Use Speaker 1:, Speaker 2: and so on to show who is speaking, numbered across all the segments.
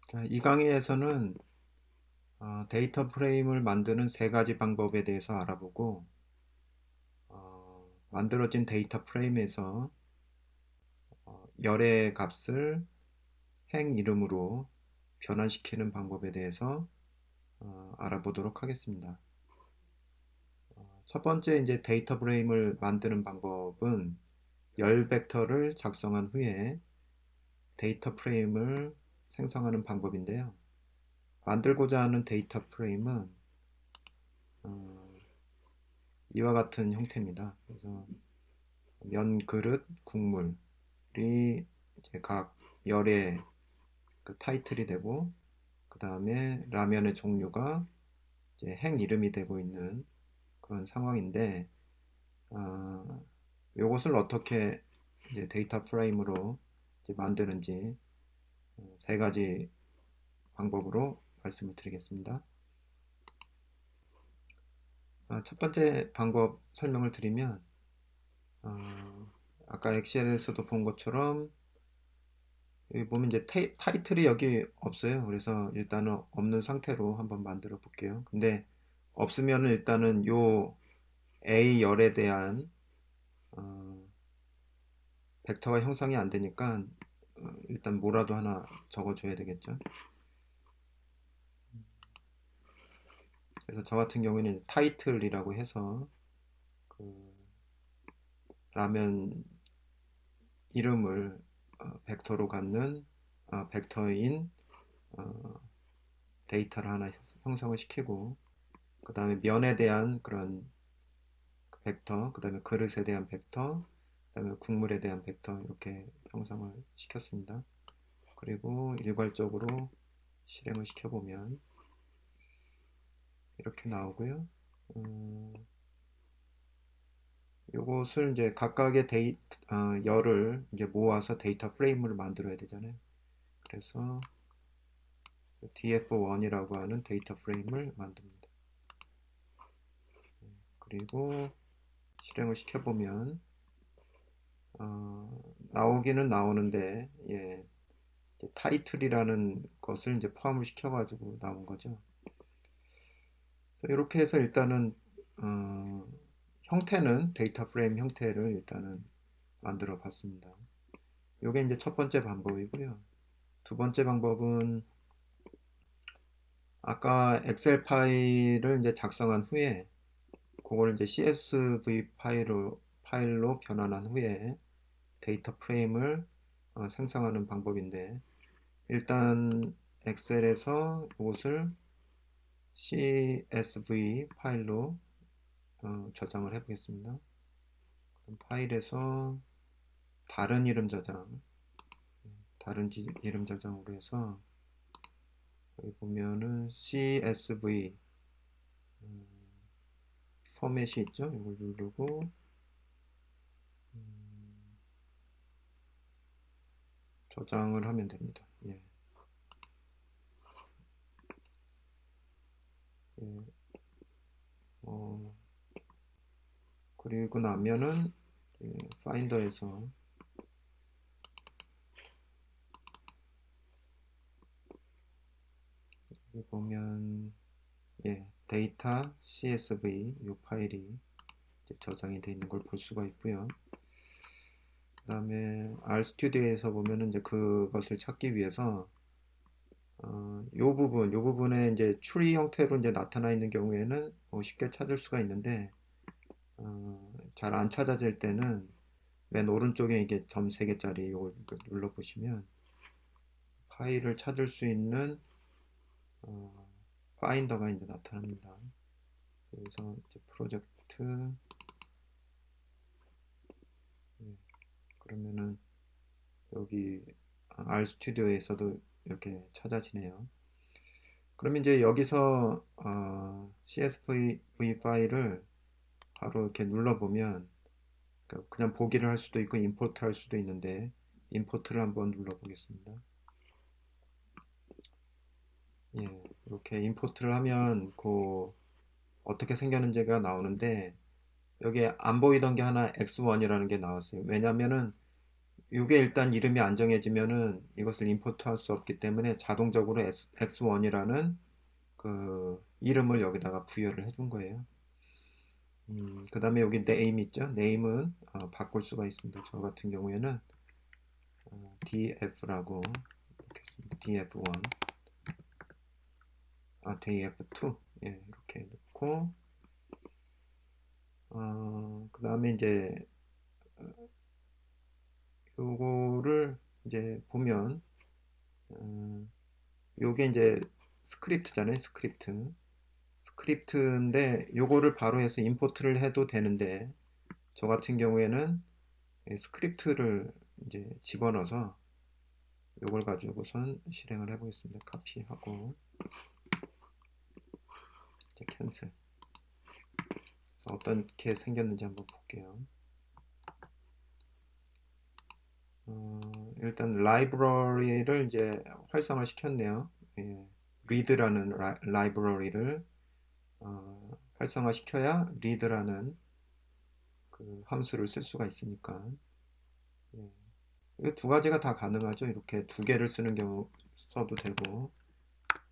Speaker 1: 자, 이 강의에서는 데이터 프레임을 만드는 세 가지 방법에 대해서 알아보고 만들어진 데이터 프레임에서 열의 값을 행 이름으로 변환시키는 방법에 대해서 알아보도록 하겠습니다. 첫 번째 이제 데이터 프레임을 만드는 방법은 열 벡터를 작성한 후에 데이터 프레임을 생성하는 방법인데요. 만들고자 하는 데이터 프레임은 어, 이와 같은 형태입니다. 그래서 면, 그릇, 국물이 이제 각 열의 그 타이틀이 되고, 그 다음에 라면의 종류가 이제 행 이름이 되고 있는 그런 상황인데, 이것을 어떻게 이제 데이터 프레임으로 이제 만드는지 세 가지 방법으로 말씀을 드리겠습니다. 첫 번째 방법 설명을 드리면, 아까 엑셀에서도 본 것처럼 여기 보면 이제 타이틀이 여기 없어요. 그래서 일단은 없는 상태로 한번 만들어 볼게요. 근데 없으면 일단은 요 A 열에 대한 어, 벡터가 형성이 안 되니까 일단 뭐라도 하나 적어줘야 되겠죠. 그래서 저 같은 경우에는 타이틀이라고 해서 그 라면 이름을 벡터로 갖는 벡터인 어, 데이터를 하나 형성을 시키고, 그 다음에 면에 대한 그런 벡터, 그 다음에 그릇에 대한 벡터, 그 다음에 국물에 대한 벡터 이렇게 형성을 시켰습니다. 그리고 일괄적으로 실행을 시켜보면 이렇게 나오고요. 요것을 이제 각각의 열을 이제 모아서 데이터 프레임을 만들어야 되잖아요. 그래서 df1이라고 하는 데이터 프레임을 만듭니다. 그리고 실행을 시켜보면 나오기는 나오는데, 예, 타이틀이라는 것을 이제 포함을 시켜가지고 나온 거죠. 이렇게 해서 일단은 형태는 데이터 프레임 형태를 일단은 만들어 봤습니다. 이게 이제 첫 번째 방법이고요. 두 번째 방법은 아까 엑셀 파일을 이제 작성한 후에 그걸 이제 CSV 파일로 변환한 후에 데이터 프레임을 생성하는 방법인데, 일단 엑셀에서 이것을 CSV 파일로 저장을 해 보겠습니다. 파일에서 다른 이름 저장, 이름 저장으로 해서 여기 보면은 CSV 포맷이 있죠. 이걸 누르고 저장을 하면 됩니다. 예. 예. 그리고 나면은 파인더에서 여기 보면 데이터 CSV 이 파일이 저장이 되어 있는 걸 볼 수가 있고요. 그 다음에 RStudi오에서 보면은 이제 그것을 찾기 위해서 요 부분에 이제 추리 형태로 이제 나타나 있는 경우에는 쉽게 찾을 수가 있는데, 잘 안 찾아질 때는 맨 오른쪽에 이게 점 3개짜리 이걸 눌러 보시면 파일을 찾을 수 있는 파인더가 이제 나타납니다. 그래서 이제 프로젝트, 그러면은 여기 RStudi오에서도 이렇게 찾아지네요. 그럼 이제 여기서 CSV 파일을 바로 이렇게 눌러보면 그냥 보기를 할 수도 있고 임포트 할 수도 있는데, 임포트를 한번 눌러보겠습니다. 예, 이렇게 임포트를 하면 어떻게 생겼는지가 나오는데, 여기에 안 보이던 게 하나 X1이라는 게 나왔어요. 왜냐면은 요게 일단 이름이 안 정해지면은 이것을 임포트할 수 없기 때문에 자동적으로 x1이라는 그 이름을 여기다가 부여를 해준 거예요. 그 다음에 여기 name 있죠? name은 바꿀 수가 있습니다. 저 같은 경우에는 df라고 넣겠습니다. df1, df2 예, 이렇게 넣고 그 다음에 이제 요거를 이제 보면 요게 이제 스크립트잖아요. 스크립트인데 요거를 바로 해서 임포트를 해도 되는데 저 같은 경우에는 스크립트를 이제 집어넣어서 요걸 가지고선 실행을 해 보겠습니다. 카피하고 이제 캔슬. 어떻게 생겼는지 한번 볼게요. 일단 라이브러리를 이제 활성화 시켰네요. 예, read라는 라이브러리를 활성화 시켜야 read라는 그 함수를 쓸 수가 있으니까 예. 이 두 가지가 다 가능하죠. 이렇게 두 개를 쓰는 경우 써도 되고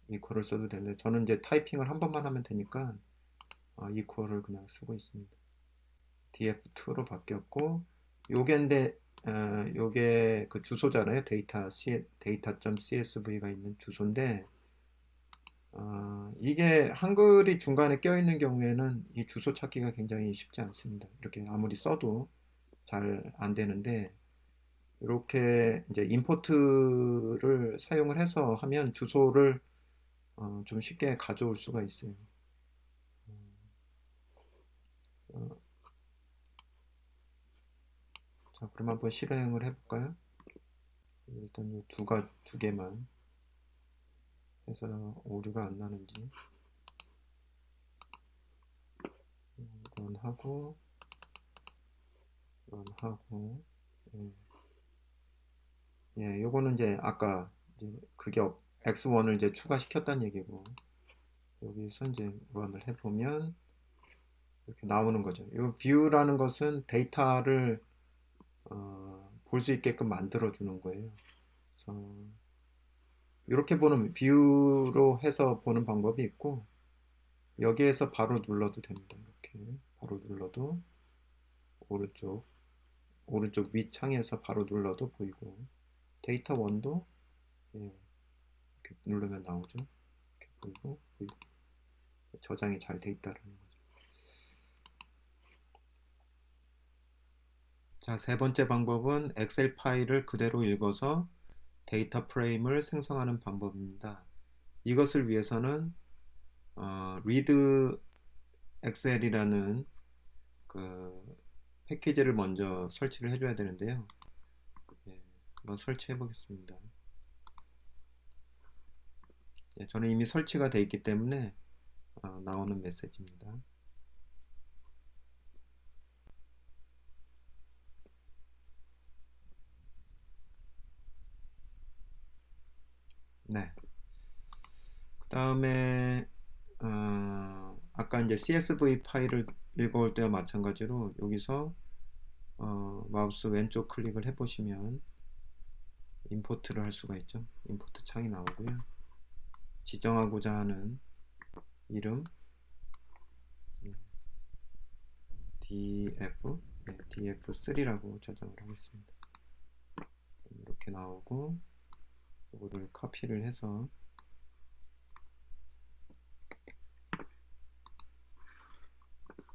Speaker 1: 이퀄을 써도 되는데 저는 이제 타이핑을 한 번만 하면 되니까 이퀄을 그냥 쓰고 있습니다. df2로 바뀌었고 요게인데 요게 그 주소잖아요. data.csv가 있는 주소인데 이게 한글이 중간에 껴있는 경우에는 이 주소 찾기가 굉장히 쉽지 않습니다. 이렇게 아무리 써도 잘 안 되는데 이렇게 이제 임포트를 사용을 해서 하면 주소를 좀 쉽게 가져올 수가 있어요. 자, 그럼 한번 실행을 해볼까요? 일단 두 개만 해서 오류가 안 나는지 런하고 예. 예, 요거는 이제 아까 이제 그게 x1을 이제 추가시켰다는 얘기고 여기서 이제 런을 해보면 이렇게 나오는 거죠. 이 뷰라는 것은 데이터를 볼 수 있게끔 만들어 주는 거예요. 그래서 이렇게 보는 뷰로 해서 보는 방법이 있고 여기에서 바로 눌러도 됩니다. 이렇게 바로 눌러도 오른쪽 위 창에서 바로 눌러도 보이고 데이터 원도 예, 이렇게 누르면 나오죠. 이렇게 보이고 저장이 잘 돼 있다는 거죠. 자, 세 번째 방법은 엑셀 파일을 그대로 읽어서 데이터 프레임을 생성하는 방법입니다. 이것을 위해서는 read excel이라는 그 패키지를 먼저 설치를 해줘야 되는데요. 예, 한번 설치해 보겠습니다. 예, 저는 이미 설치가 되어 있기 때문에 나오는 메시지입니다. 네. 그 다음에 아까 이제 CSV 파일을 읽어올 때와 마찬가지로 여기서 마우스 왼쪽 클릭을 해보시면 임포트를 할 수가 있죠. 임포트 창이 나오고요. 지정하고자 하는 이름 df3라고 저장을 하겠습니다. 이렇게 나오고 이거를 카피를 해서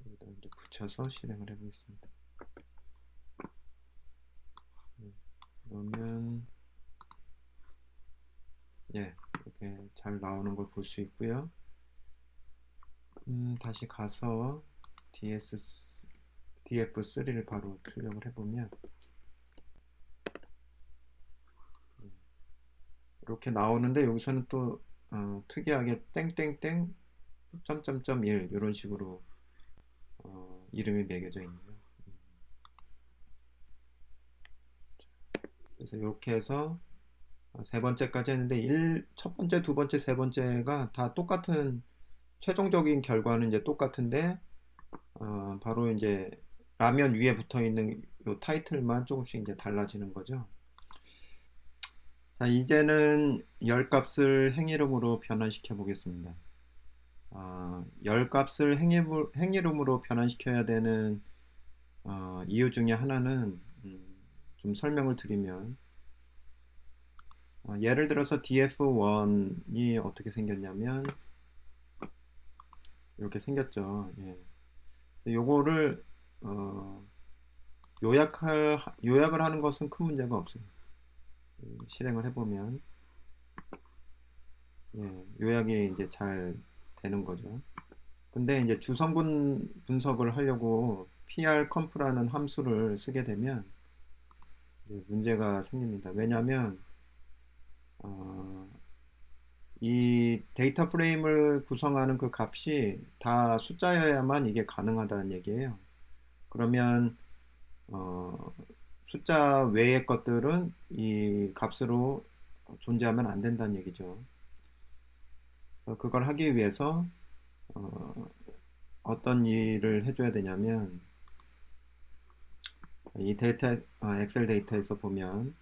Speaker 1: 여기다 이제 붙여서 실행을 해보겠습니다. 그러면 예, 이렇게 잘 나오는 걸 볼 수 있고요. 다시 가서 df3를 바로 출력을 해보면 이렇게 나오는데 여기서는 또 특이하게 땡땡땡 점점점 1 이런 식으로 이름이 매겨져 있네요. 그래서 이렇게 해서 세 번째까지 했는데 첫 번째, 두 번째, 세 번째가 다 똑같은 최종적인 결과는 이제 똑같은데 바로 이제 라면 위에 붙어 있는 요 타이틀만 조금씩 이제 달라지는 거죠. 자, 이제는 열 값을 행이름으로 변환시켜 보겠습니다. 열 값을 행이름으로 변환시켜야 되는 이유 중에 하나는 좀 설명을 드리면 예를 들어서 df1이 어떻게 생겼냐면 이렇게 생겼죠. 예. 요거를 요약을 하는 것은 큰 문제가 없어요. 실행을 해보면 예, 요약이 이제 잘 되는 거죠. 근데 이제 주성분 분석을 하려고 prconf라는 함수를 쓰게 되면 문제가 생깁니다. 왜냐하면 이 데이터 프레임을 구성하는 그 값이 다 숫자여야만 이게 가능하다는 얘기예요. 그러면 숫자 외의 것들은 이 값으로 존재하면 안 된다는 얘기죠. 그걸 하기 위해서 어떤 일을 해줘야 되냐면 이 엑셀 데이터에서 보면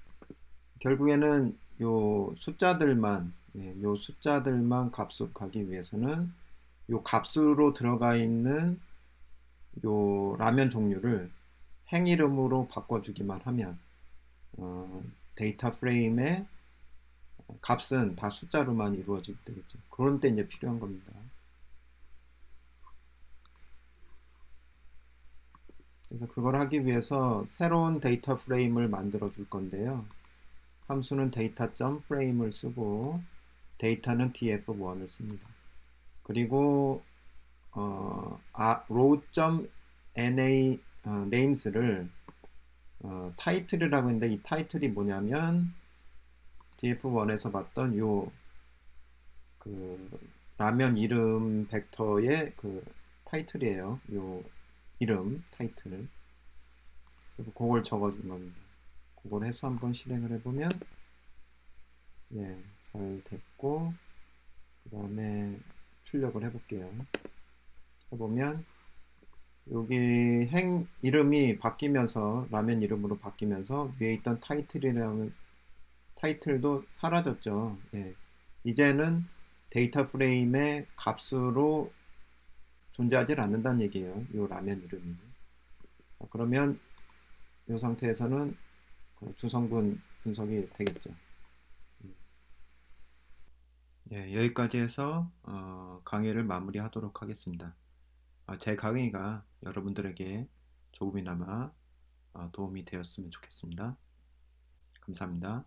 Speaker 1: 결국에는 요 숫자들만 요 숫자들만 값으로 가기 위해서는 요 값으로 들어가 있는 요 라면 종류를 행이름으로 바꿔주기만 하면 데이터 프레임의 값은 다 숫자로만 이루어지게 되겠죠. 그런 때 이제 필요한 겁니다. 그래서 그걸 하기 위해서 새로운 데이터 프레임을 만들어 줄 건데요. 함수는 data.frame을 쓰고 데이터는 df1을 씁니다. 그리고 row.na names를 타이틀이라고 했는데 이 타이틀이 뭐냐면 df1에서 봤던 요 그 라면 이름 벡터의 그 타이틀이에요. 요 이름 타이틀. 그리고 그걸 적어준 겁니다. 그걸 해서 한번 실행을 해보면 예, 잘 됐고 그 다음에 출력을 해볼게요. 해보면 여기 행 이름이 바뀌면서 라면 이름으로 바뀌면서 위에 있던 타이틀이라는 타이틀도 사라졌죠. 예. 이제는 데이터 프레임의 값으로 존재하지 않는다는 얘기예요. 이 라면 이름이. 그러면 이 상태에서는 주성분 분석이 되겠죠. 네, 여기까지 해서 강의를 마무리하도록 하겠습니다. 제 강의가 여러분들에게 조금이나마 도움이 되었으면 좋겠습니다. 감사합니다.